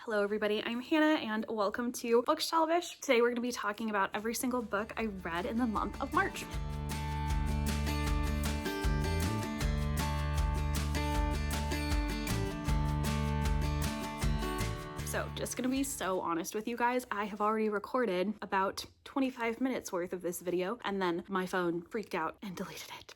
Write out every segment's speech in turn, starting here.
Hello everybody, I'm Hannah and welcome to Bookshelvish. Today we're going to be talking about every single book I read in the month of March. So just gonna be so honest with you guys, I have already recorded about 25 minutes worth of this video and then my phone freaked out and deleted it.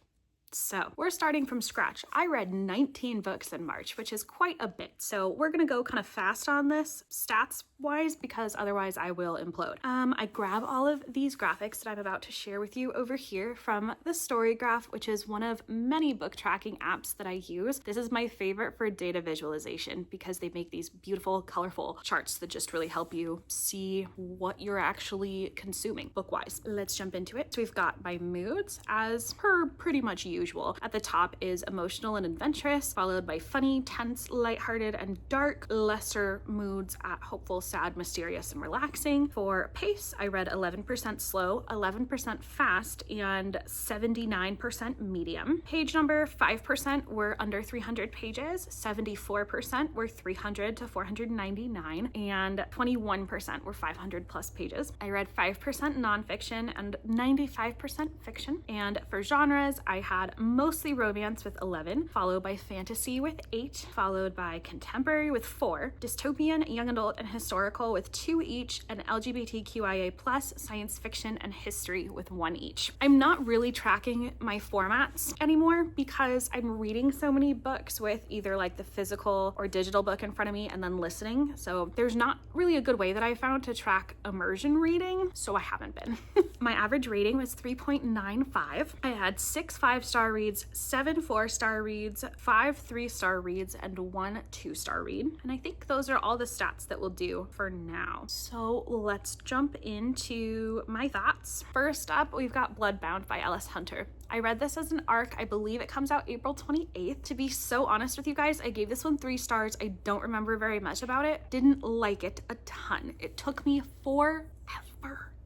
So we're starting from scratch. I read 19 books in March, which is quite a bit. So we're gonna go kind of fast on this stats wise because otherwise I will implode. I grab all of these graphics that I'm about to share with you over here from the StoryGraph, which is one of many book tracking apps that I use. This is my favorite for data visualization because they make these beautiful, colorful charts that just really help you see what you're actually consuming book-wise. Let's jump into it. So we've got my moods as per pretty much usual. At the top is emotional and adventurous, followed by funny, tense, lighthearted, and dark. Lesser moods at hopeful, sad, mysterious, and relaxing. For pace, I read 11% slow, 11% fast, and 79% medium. Page number, 5% were under 300 pages, 74% were 300 to 499, and 21% were 500 plus pages. I read 5% nonfiction and 95% fiction. And for genres, I had mostly romance with 11, followed by fantasy with 8, followed by contemporary with 4, dystopian, young adult, and historical with 2 each, and LGBTQIA+, science fiction, and history with 1 each. I'm not really tracking my formats anymore because I'm reading so many books with either like the physical or digital book in front of me and then listening. So there's not really a good way that I found to track immersion reading, so I haven't been. My average rating was 3.95. I had 6 5-star reads, 7 4-star reads, 5 3-star reads, and 1 2-star read. And I think those are all the stats that we'll do for now. So let's jump into my thoughts. First up, we've got Bloodbound by Alice Hunter. I read this as an ARC. I believe it comes out April 28th. To be so honest with you guys, I gave this one 3 stars. I don't remember very much about it. Didn't like it a ton. It took me forever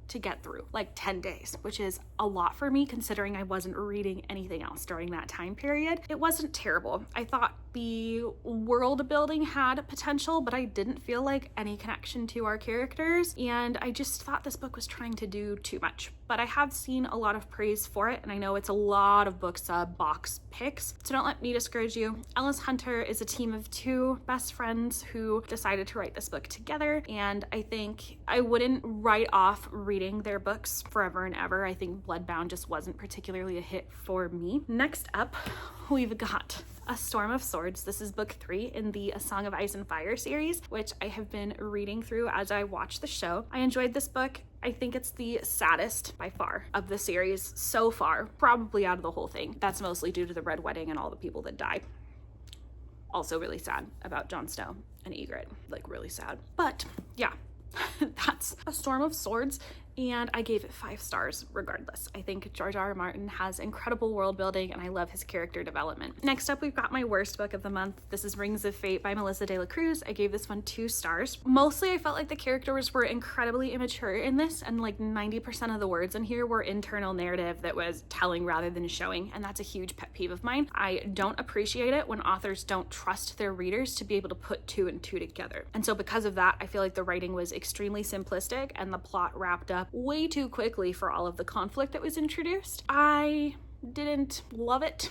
to get through, like 10 days, which is a lot for me considering I wasn't reading anything else during that time period. It wasn't terrible. I thought the world building had potential, but I didn't feel like any connection to our characters, and I just thought this book was trying to do too much. But I have seen a lot of praise for it, and I know it's a lot of books box picks, so don't let me discourage you. Alice Hunter is a team of 2 best friends who decided to write this book together, and I think I wouldn't write off reading their books forever and ever. I think Bloodbound just wasn't particularly a hit for me. Next up, we've got A Storm of Swords. This is book 3 in the A Song of Ice and Fire series, which I have been reading through as I watch the show. I enjoyed this book. I think it's the saddest by far of the series so far, probably out of the whole thing. That's mostly due to the Red Wedding and all the people that die. Also really sad about Jon Snow and Ygritte, like really sad. But yeah, that's A Storm of Swords, and I gave it 5 stars regardless. I think George R.R. Martin has incredible world building and I love his character development. Next up, we've got my worst book of the month. This is Rings of Fate by Melissa De La Cruz. I gave this one 2 stars. Mostly I felt like the characters were incredibly immature in this, and like 90% of the words in here were internal narrative that was telling rather than showing, and that's a huge pet peeve of mine. I don't appreciate it when authors don't trust their readers to be able to put 2 and 2 together. And so because of that, I feel like the writing was extremely simplistic and the plot wrapped up way too quickly for all of the conflict that was introduced. I didn't love it.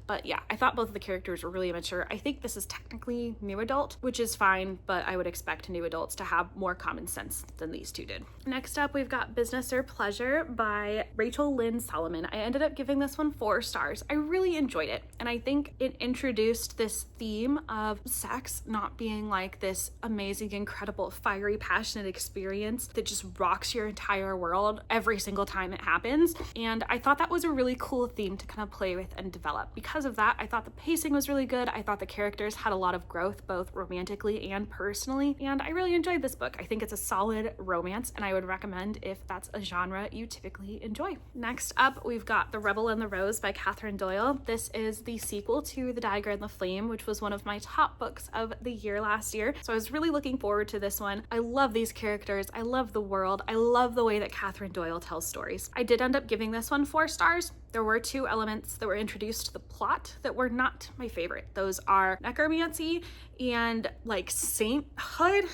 But yeah, I thought both of the characters were really immature. I think this is technically new adult, which is fine, but I would expect new adults to have more common sense than these 2 did. Next up, we've got Business or Pleasure by Rachel Lynn Solomon. I ended up giving this one 4 stars. I really enjoyed it, and I think it introduced this theme of sex not being like this amazing, incredible, fiery, passionate experience that just rocks your entire world every single time it happens. And I thought that was a really cool theme to kind of play with and develop. Because of that, I thought the pacing was really good. I thought the characters had a lot of growth, both romantically and personally, and I really enjoyed this book. I think it's a solid romance, and I would recommend if that's a genre you typically enjoy. Next up, we've got The Rebel and the Rose by Catherine Doyle. This is the sequel to The Dagger and the Flame, which was one of my top books of the year last year, so I was really looking forward to this one. I love these characters. I love the world. I love the way that Catherine Doyle tells stories. I did end up giving this one 4 stars. There were two elements that were introduced to the plot that were not my favorite. Those are necromancy and like sainthood.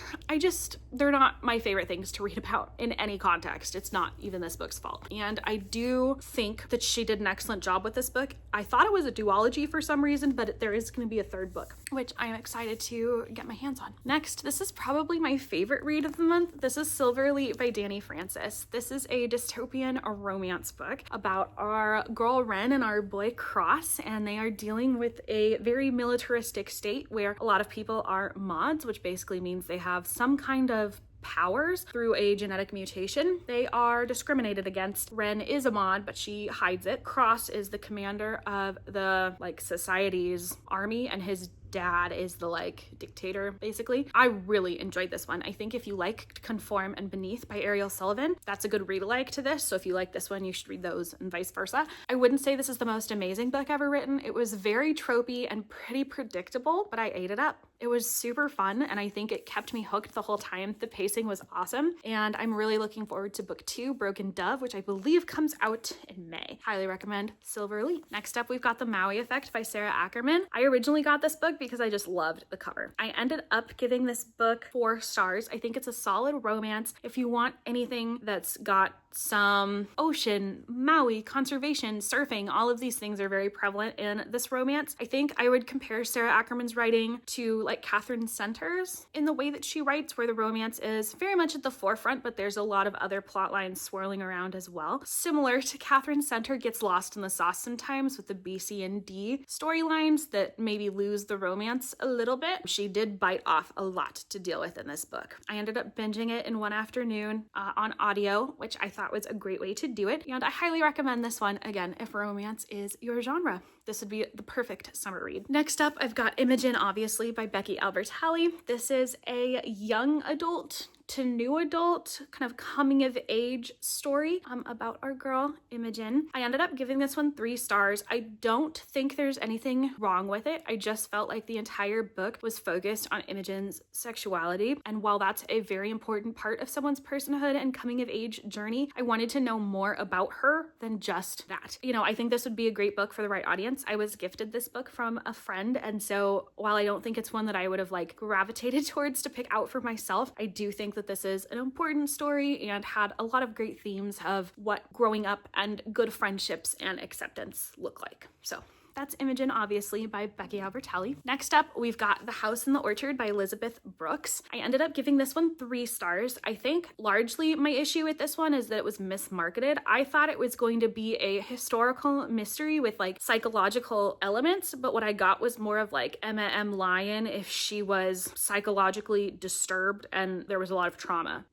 They're not my favorite things to read about in any context. It's not even this book's fault. And I do think that she did an excellent job with this book. I thought it was a duology for some reason, but there is going to be a third book, which I am excited to get my hands on. Next, this is probably my favorite read of the month. This is Silverleaf by Dani Francis. This is a dystopian romance book about our girl Ren and our boy Cross, and they are dealing with a very militaristic state where a lot of people are mods, which basically means they have some kind of powers through a genetic mutation. They are discriminated against. Ren is a mod, but she hides it. Cross is the commander of the society's army, and his dad is the dictator, basically. I really enjoyed this one. I think if you liked Conform and Beneath by Ariel Sullivan, that's a good read-alike to this. So if you like this one, you should read those and vice versa. I wouldn't say this is the most amazing book ever written. It was very tropey and pretty predictable, but I ate it up. It was super fun, and I think it kept me hooked the whole time. The pacing was awesome, and I'm really looking forward to book 2, Broken Dove, which I believe comes out in May. Highly recommend Silverleaf. Next up, we've got The Maui Effect by Sarah Ackerman. I originally got this book because I just loved the cover. I ended up giving this book 4 stars. I think it's a solid romance. If you want anything that's got some ocean, Maui, conservation, surfing, all of these things are very prevalent in this romance. I think I would compare Sarah Ackerman's writing to Catherine Centers in the way that she writes, where the romance is very much at the forefront, but there's a lot of other plot lines swirling around as well. Similar to Catherine Center gets lost in the sauce sometimes with the B, C, and D storylines that maybe lose the romance a little bit. She did bite off a lot to deal with in this book. I ended up binging it in one afternoon on audio, which I thought was a great way to do it, and I highly recommend this one, again, if romance is your genre. This would be the perfect summer read. Next up, I've got Imogen, obviously, by Becky Albertalli. This is a young adult to new adult kind of coming of age story about our girl Imogen. I ended up giving this one 3 stars. I don't think there's anything wrong with it. I just felt like the entire book was focused on Imogen's sexuality, and while that's a very important part of someone's personhood and coming of age journey, I wanted to know more about her than just that. I think this would be a great book for the right audience. I was gifted this book from a friend, and so while I don't think it's one that I would have gravitated towards to pick out for myself, I do think that this is an important story and had a lot of great themes of what growing up and good friendships and acceptance look like. So that's Imogen, obviously, by Becky Albertalli. Next up, we've got The House in the Orchard by Elizabeth Brooks. I ended up giving this one 3 stars. I think largely my issue with this one is that it was mismarketed. I thought it was going to be a historical mystery with psychological elements, but what I got was more of Emma M. Lyon if she was psychologically disturbed and there was a lot of trauma.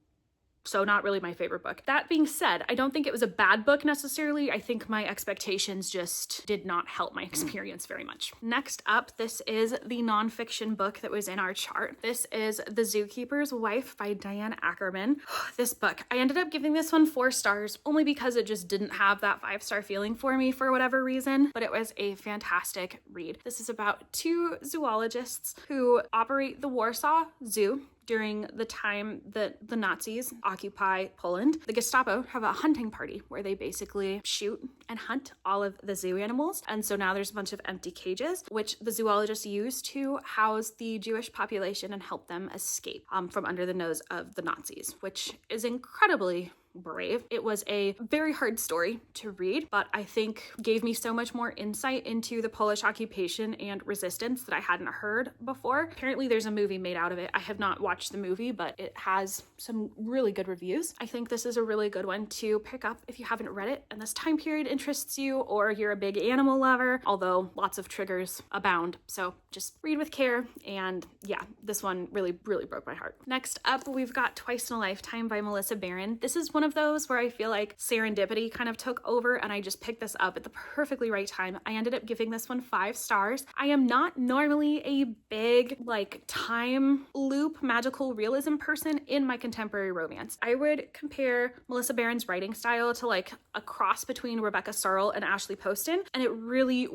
So not really my favorite book. That being said, I don't think it was a bad book necessarily. I think my expectations just did not help my experience very much. Next up, this is the nonfiction book that was in our chart. This is The Zookeeper's Wife by Diane Ackerman. This book, I ended up giving this one 4 stars only because it just didn't have that 5-star feeling for me for whatever reason, but it was a fantastic read. This is about 2 zoologists who operate the Warsaw Zoo during the time that the Nazis occupy Poland. The Gestapo have a hunting party where they basically shoot and hunt all of the zoo animals. And so now there's a bunch of empty cages, which the zoologists use to house the Jewish population and help them escape from under the nose of the Nazis, which is incredibly brave. It was a very hard story to read, but I think gave me so much more insight into the Polish occupation and resistance that I hadn't heard before. Apparently there's a movie made out of it. I have not watched the movie, but it has some really good reviews. I think this is a really good one to pick up if you haven't read it and this time period interests you, or you're a big animal lover, although lots of triggers abound. So just read with care. And yeah, this one really broke my heart. Next up, we've got Twice in a Lifetime by Melissa Barron. This is one of those where I feel like serendipity kind of took over and I just picked this up at the perfectly right time. I ended up giving this one 5 stars. I am not normally a big time loop magical realism person in my contemporary romance. I would compare Melissa Barron's writing style to a cross between Rebecca Searle and Ashley Poston, and it really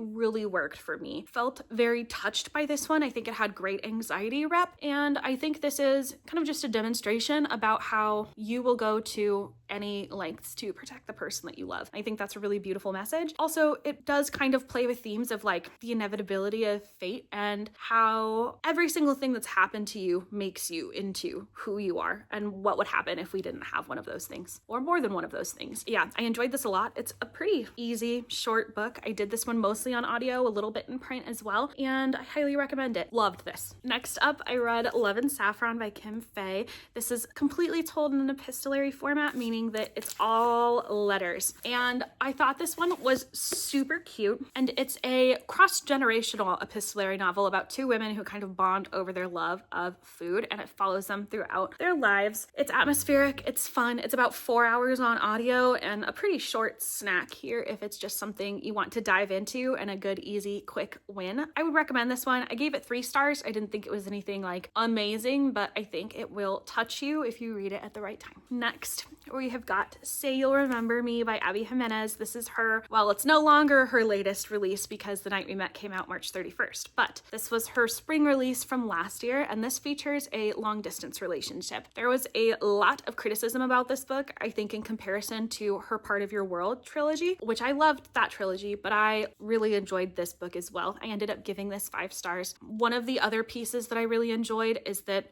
worked for me. Felt very touched by this one. I think it had great anxiety rep, and I think this is kind of just a demonstration about how you will go to any lengths to protect the person that you love. I think that's a really beautiful message. Also, it does kind of play with themes of like the inevitability of fate and how every single thing that's happened to you makes you into who you are and what would happen if we didn't have one of those things or more than one of those things. Yeah, I enjoyed this a lot. It's a pretty easy, short book. I did this one mostly on audio, a little bit in print as well, and I highly recommend it. Loved this. Next up, I read Love and Saffron by Kim Fay. This is completely told in an epistolary format, meaning that it's all letters. And I thought this one was super cute, and it's a cross-generational epistolary novel about two women who kind of bond over their love of food, and it follows them throughout their lives. It's atmospheric, it's fun, it's about 4 hours on audio, and a pretty short snack here if it's just something you want to dive into and a good, easy, quick win. I would recommend this one. I gave it 3 stars. I didn't think it was anything like amazing, but I think it will touch you if you read it at the right time. Next, we have got Say You'll Remember Me by Abby Jimenez. This is her, well, it's no longer her latest release because The Night We Met came out March 31st, but this was her spring release from last year, and this features a long distance relationship. There was a lot of criticism about this book, I think, in comparison to her Part of Your World trilogy, which I loved that trilogy, but I really enjoyed this book as well. I ended up giving this 5 stars. One of the other pieces that I really enjoyed is that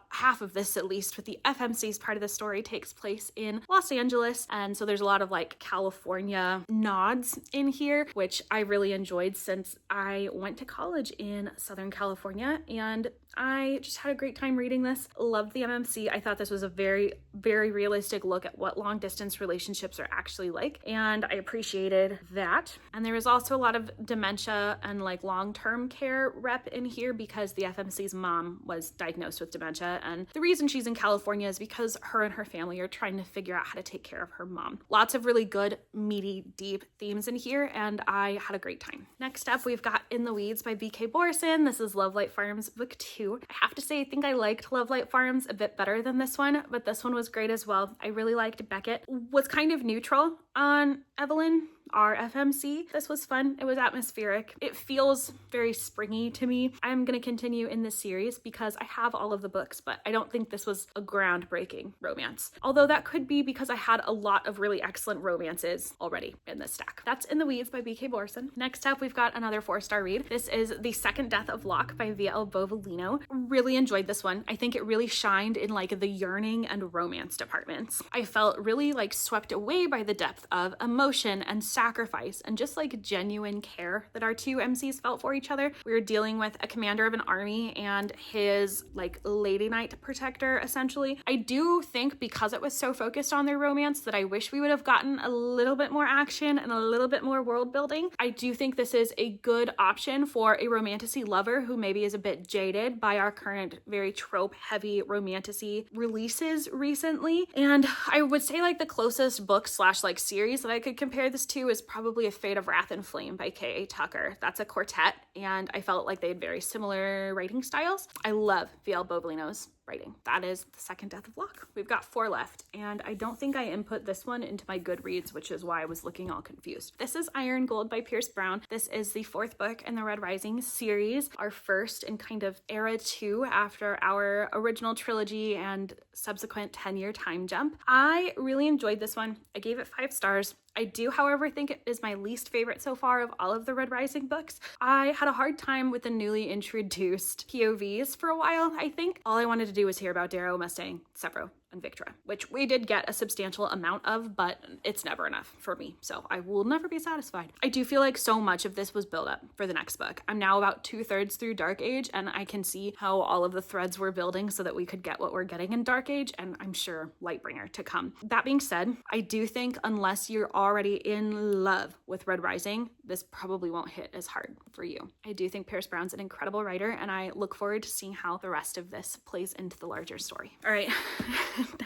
half of this at least, with the FMC's part of the story, takes place in Los Angeles, and so there's a lot of like California nods in here, which I really enjoyed since I went to college in Southern California, and I just had a great time reading this. Loved the MMC. I thought this was a very, very realistic look at what long distance relationships are actually like, and I appreciated that. And there was also a lot of dementia and like long-term care rep in here because the FMC's mom was diagnosed with dementia, and the reason she's in California is because her and her family are trying to figure out how to take care of her mom. Lots of really good, meaty, deep themes in here, and I had a great time. Next up, we've got In the Weeds by B.K. Borison. This is Love Light Farms book 2. I have to say, I think I liked Love Light Farms a bit better than this one, but this one was great as well. I really liked Beckett. Was kind of neutral on Evelyn, our FMC. This was fun. It was atmospheric. It feels very springy to me. I'm going to continue in this series because I have all of the books, but I don't think this was a groundbreaking romance. Although that could be because I had a lot of really excellent romances already in this stack. That's In the Weeds by B.K. Borison. Next up, we've got another 4-star read. This is The Second Death of Locke by V.L. Bovalino. Really enjoyed this one. I think it really shined in like the yearning and romance departments. I felt really like swept away by the depth of emotion and sacrifice and just like genuine care that our two MCs felt for each other. We were dealing with a commander of an army and his like lady knight protector, essentially. I do think because it was so focused on their romance that I wish we would have gotten a little bit more action and a little bit more world building. I do think this is a good option for a romantasy lover who maybe is a bit jaded by our current very trope heavy romantasy releases recently. And I would say like the closest book / like series that I could compare this to is probably A Fate of Wrath and Flame by K.A. Tucker. That's a quartet, and I felt like they had very similar writing styles. I love V.L. Bovalino's writing. That is The Second Death of Locke. We've got 4 left, and I don't think I input this one into my Goodreads, which is why I was looking all confused. This is Iron Gold by Pierce Brown. This is the 4th book in the Red Rising series, our first in kind of era 2 after our original trilogy and subsequent 10-year time jump. I really enjoyed this one. I gave it 5 stars. I do, however, think it is my least favorite so far of all of the Red Rising books. I had a hard time with the newly introduced POVs for a while, I think. All I wanted to do was hear about Darrow, Mustang, Sevro, and Victra, which we did get a substantial amount of, but it's never enough for me, so I will never be satisfied. I do feel like so much of this was built up for the next book. I'm now about 2/3 through Dark Age, and I can see how all of the threads were building so that we could get what we're getting in Dark Age, and I'm sure Lightbringer to come. That being said, I do think unless you're already in love with Red Rising, this probably won't hit as hard for you. I do think Pierce Brown's an incredible writer, and I look forward to seeing how the rest of this plays into the larger story. All right.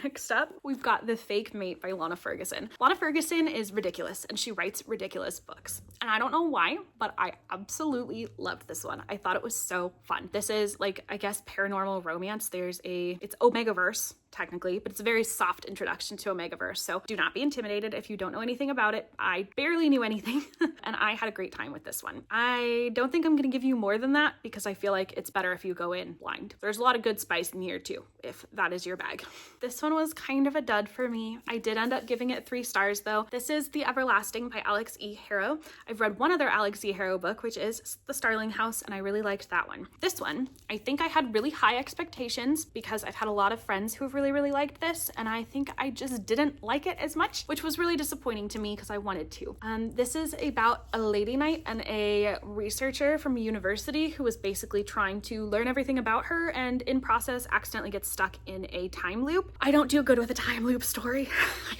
Next up, we've got The Fake Mate by Lana Ferguson. Lana Ferguson is ridiculous, and she writes ridiculous books. And I don't know why, but I absolutely loved this one. I thought it was so fun. This is like, I guess, paranormal romance. It's Omegaverse technically, but it's a very soft introduction to Omegaverse. So do not be intimidated if you don't know anything about it. I barely knew anything and I had a great time with this one. I don't think I'm going to give you more than that because I feel like it's better if you go in blind. There's a lot of good spice in here too, if that is your bag. This one was kind of a dud for me. I did end up giving it 3 stars though. This is The Everlasting by Alex E. Harrow. I've read one other Alex E. Harrow book, which is The Starling House, and I really liked that one. This one, I think I had really high expectations because I've had a lot of friends who've really liked this, and I think I just didn't like it as much, which was really disappointing to me because I wanted to. This is about a lady knight and a researcher from a university who was basically trying to learn everything about her and in process accidentally gets stuck in a time loop. I don't do good with a time loop story.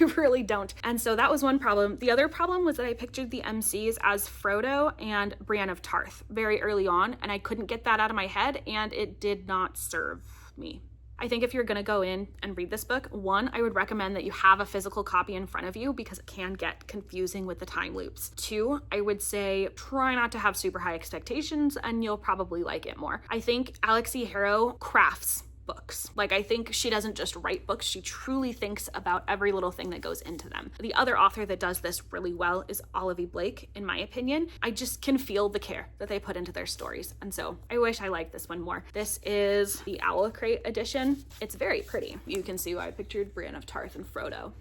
I really don't. And so that was one problem. The other problem was that I pictured the MCs as Frodo and Brienne of Tarth very early on, and I couldn't get that out of my head, and it did not serve me. I think if you're gonna go in and read this book, one, I would recommend that you have a physical copy in front of you because it can get confusing with the time loops. 2, I would say try not to have super high expectations and you'll probably like it more. I think Alex E. Harrow crafts books. Like, I think she doesn't just write books, she truly thinks about every little thing that goes into them. The other author that does this really well is Olivia Blake, in my opinion. I just can feel the care that they put into their stories, and so I wish I liked this one more. This is the Owl Crate edition. It's very pretty. You can see why I pictured Brienne of Tarth and Frodo.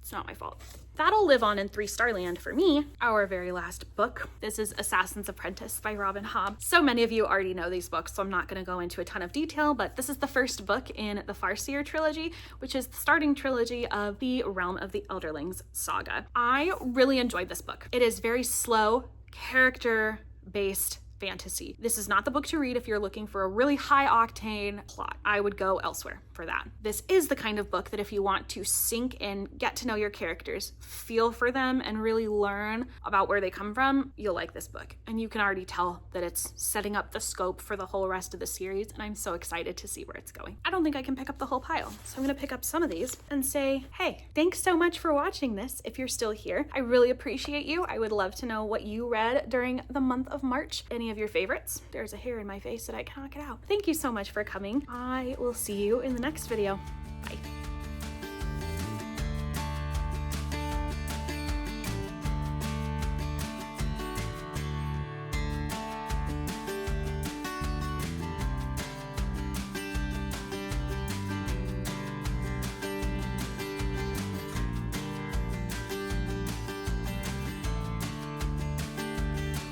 It's not my fault. That'll live on in 3-star land for me. Our very last book. This is Assassin's Apprentice by Robin Hobb. So many of you already know these books, so I'm not going to go into a ton of detail, but this is the first book in the Farseer trilogy, which is the starting trilogy of the Realm of the Elderlings saga. I really enjoyed this book. It is very slow, character-based fantasy. This is not the book to read if you're looking for a really high octane plot. I would go elsewhere for that. This is the kind of book that if you want to sink in, get to know your characters, feel for them, and really learn about where they come from, you'll like this book. And you can already tell that it's setting up the scope for the whole rest of the series, and I'm so excited to see where it's going. I don't think I can pick up the whole pile, so I'm gonna pick up some of these and say, hey, thanks so much for watching this. If you're still here, I really appreciate you. I would love to know what you read during the month of March. Any of your favorites? There's a hair in my face that I cannot get out. Thank you so much for coming. I will see you in the next video.